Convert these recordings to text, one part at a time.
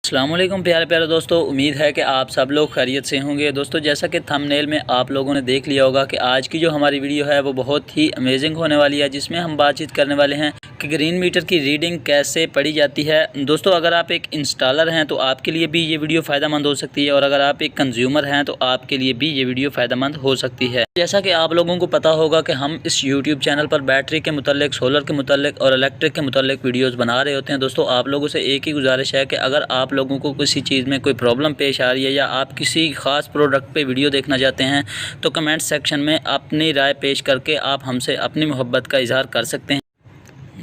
अस्सलाम वालेकुम प्यारे प्यारे दोस्तों, उम्मीद है कि आप सब लोग खैरियत से होंगे। दोस्तों, जैसा कि थंबनेल में आप लोगों ने देख लिया होगा कि आज की जो हमारी वीडियो है वो बहुत ही अमेजिंग होने वाली है, जिसमें हम बातचीत करने वाले हैं कि ग्रीन मीटर की रीडिंग कैसे पढ़ी जाती है। दोस्तों, अगर आप एक इंस्टॉलर हैं तो आपके लिए भी ये वीडियो फ़ायदेमंद हो सकती है, और अगर आप एक कंज्यूमर हैं तो आपके लिए भी ये वीडियो फ़ायदेमंद हो सकती है। जैसा कि आप लोगों को पता होगा कि हम इस यूट्यूब चैनल पर बैटरी के मुतल्लिक, सोलर के मुतल्लिक और इलेक्ट्रिक के मुतल्लिक वीडियोज़ बना रहे होते हैं। दोस्तों, आप लोगों से एक ही गुजारिश है कि अगर आप लोगों को किसी चीज़ में कोई प्रॉब्लम पेश आ रही है या आप किसी ख़ास प्रोडक्ट पे वीडियो देखना चाहते हैं तो कमेंट सेक्शन में अपनी राय पेश करके आप हमसे अपनी मोहब्बत का इजहार कर सकते हैं।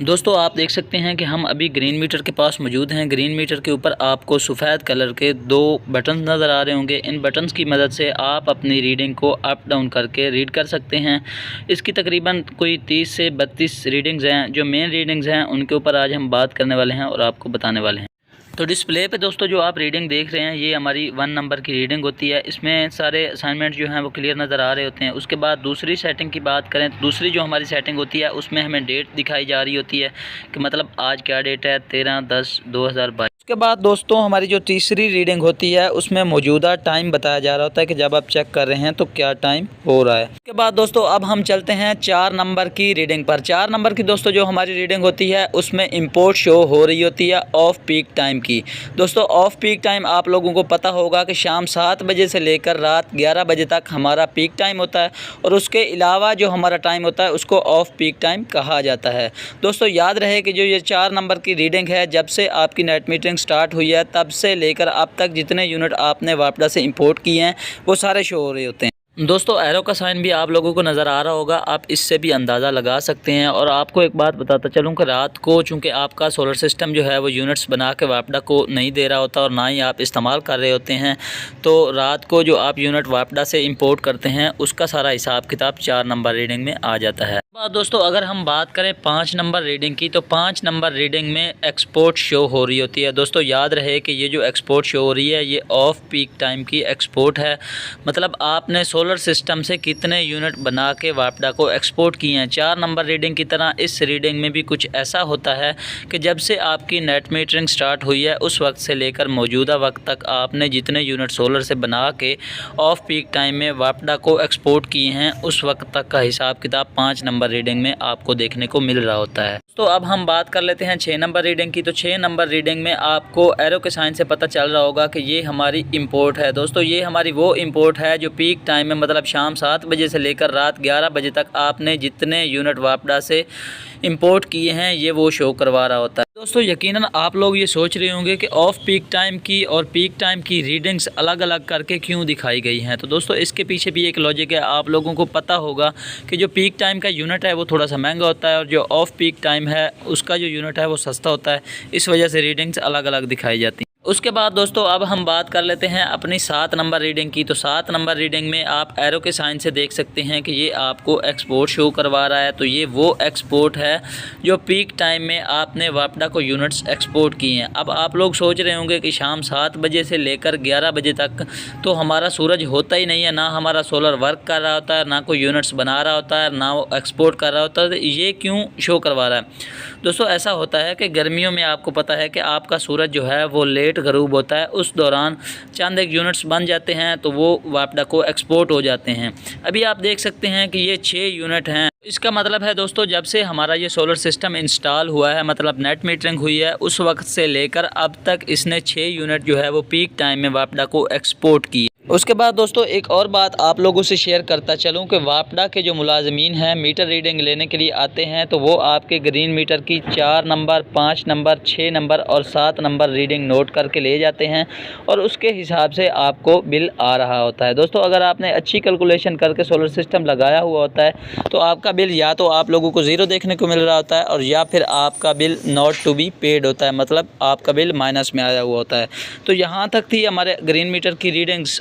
दोस्तों, आप देख सकते हैं कि हम अभी ग्रीन मीटर के पास मौजूद हैं। ग्रीन मीटर के ऊपर आपको सफ़ेद कलर के 2 बटन नज़र आ रहे होंगे। इन बटन्स की मदद से आप अपनी रीडिंग को अप डाउन करके रीड कर सकते हैं। इसकी तकरीबन कोई 30 से 32 रीडिंग्स हैं। जो मेन रीडिंग्स हैं उनके ऊपर आज हम बात करने वाले हैं और आपको बताने वाले हैं। तो डिस्प्ले पे दोस्तों जो आप रीडिंग देख रहे हैं ये हमारी 1 नंबर की रीडिंग होती है। इसमें सारे असाइनमेंट जो हैं वो क्लियर नज़र आ रहे होते हैं। उसके बाद दूसरी सेटिंग की बात करें तो दूसरी जो हमारी सेटिंग होती है उसमें हमें डेट दिखाई जा रही होती है कि मतलब आज क्या डेट है, 13/10/2022। उसके बाद दोस्तों हमारी जो तीसरी रीडिंग होती है उसमें मौजूदा टाइम बताया जा रहा होता है कि जब आप चेक कर रहे हैं तो क्या टाइम हो रहा है। उसके बाद दोस्तों अब हम चलते हैं 4 नंबर की रीडिंग पर। 4 नंबर की दोस्तों जो हमारी रीडिंग होती है उसमें इंपोर्ट शो हो रही होती है ऑफ पीक टाइम की। दोस्तों, ऑफ पीक टाइम आप लोगों को पता होगा कि शाम 7 बजे से लेकर रात 11 बजे तक हमारा पीक टाइम होता है, और उसके अलावा जो हमारा टाइम होता है उसको ऑफ पीक टाइम कहा जाता है। दोस्तों, याद रहे कि जो ये 4 नंबर की रीडिंग है, जब से आपकी नेट मीटरिंग स्टार्ट हुई है तब से लेकर अब तक जितने यूनिट आपने वापडा से इंपोर्ट किए हैं वो सारे शो हो रहे होते हैं। दोस्तों, एरो का साइन भी आप लोगों को नज़र आ रहा होगा, आप इससे भी अंदाज़ा लगा सकते हैं। और आपको एक बात बताता चलूँ कि रात को चूँकि आपका सोलर सिस्टम जो है वो यूनिट्स बना के वापडा को नहीं दे रहा होता और ना ही आप इस्तेमाल कर रहे होते हैं, तो रात को जो आप यूनिट वापडा से इंपोर्ट करते हैं उसका सारा हिसाब किताब 4 नंबर रीडिंग में आ जाता है। दोस्तों, अगर हम बात करें 5 नंबर रीडिंग की तो 5 नंबर रीडिंग में एक्सपोर्ट शो हो रही होती है। दोस्तों, याद रहे कि ये जो एक्सपोर्ट शो हो रही है ये ऑफ पीक टाइम की एक्सपोर्ट है। मतलब आपने सोलर सिस्टम से कितने यूनिट बना के वापडा को एक्सपोर्ट किए हैं। 4 नंबर रीडिंग की तरह इस रीडिंग में भी कुछ ऐसा होता है कि जब से आपकी नेट मीटरिंग स्टार्ट हुई है उस वक्त से लेकर मौजूदा वक्त तक आपने जितने यूनिट सोलर से बना के ऑफ पीक टाइम में वापडा को एक्सपोर्ट किए हैं उस वक्त तक का हिसाब किताब 5 नंबर रीडिंग में आपको देखने को मिल रहा होता है। तो अब हम बात कर लेते हैं 6 नंबर रीडिंग की। तो 6 नंबर रीडिंग में आपको एरो के साइन से पता चल रहा होगा कि ये हमारी इंपोर्ट है। दोस्तों, ये हमारी वो इंपोर्ट है जो पीक टाइम में मतलब शाम 7 बजे से लेकर रात 11 बजे तक आपने जितने यूनिट वापडा से इंपोर्ट किए हैं ये वो शो करवा रहा होता है। दोस्तों, यकीनन आप लोग ये सोच रहे होंगे कि ऑफ पीक टाइम की और पीक टाइम की रीडिंग्स अलग अलग करके क्यों दिखाई गई हैं। तो दोस्तों, इसके पीछे भी एक लॉजिक है। आप लोगों को पता होगा कि जो पीक टाइम का यूनिट है वो थोड़ा सा महंगा होता है और जो ऑफ पीक टाइम है उसका जो यूनिट है वो सस्ता होता है। इस वजह से रीडिंग्स अलग अलग दिखाई जाती हैं। उसके बाद दोस्तों अब हम बात कर लेते हैं अपनी 7 नंबर रीडिंग की। तो 7 नंबर रीडिंग में आप एरो के साइन से देख सकते हैं कि ये आपको एक्सपोर्ट शो करवा रहा है। तो ये वो एक्सपोर्ट है जो पीक टाइम में आपने वापडा को यूनिट्स एक्सपोर्ट किए हैं। अब आप लोग सोच रहे होंगे कि शाम 7 बजे से लेकर 11 बजे तक तो हमारा सूरज होता ही नहीं है, ना हमारा सोलर वर्क कर रहा होता है, ना कोई यूनिट्स बना रहा होता है, ना वो एक्सपोर्ट कर रहा होता है। तो ये क्यों शो करवा रहा है? दोस्तों, ऐसा होता है कि गर्मियों में आपको पता है कि आपका सूरज जो है वो लेट गरूब होता है, उस दौरान चंद एक यूनिट्स बन जाते हैं तो वो वापडा को एक्सपोर्ट हो जाते हैं। अभी आप देख सकते हैं कि ये 6 यूनिट हैं। इसका मतलब है दोस्तों, जब से हमारा ये सोलर सिस्टम इंस्टॉल हुआ है मतलब नेट मीटरिंग हुई है उस वक्त से लेकर अब तक इसने 6 यूनिट जो है वो पीक टाइम में वापडा को एक्सपोर्ट की। उसके बाद दोस्तों एक और बात आप लोगों से शेयर करता चलूं कि वापडा के जो मुलाजमीन हैं मीटर रीडिंग लेने के लिए आते हैं तो वो आपके ग्रीन मीटर की 4 नंबर, 5 नंबर, 6 नंबर और 7 नंबर रीडिंग नोट करके ले जाते हैं और उसके हिसाब से आपको बिल आ रहा होता है। दोस्तों, अगर आपने अच्छी कैलकुलेशन करके सोलर सिस्टम लगाया हुआ होता है तो आपका बिल या तो आप लोगों को ज़ीरो देखने को मिल रहा होता है और या फिर आपका bill not to be paid होता है, मतलब आपका बिल माइनस में आया हुआ होता है। तो यहाँ तक थी हमारे ग्रीन मीटर की रीडिंग्स।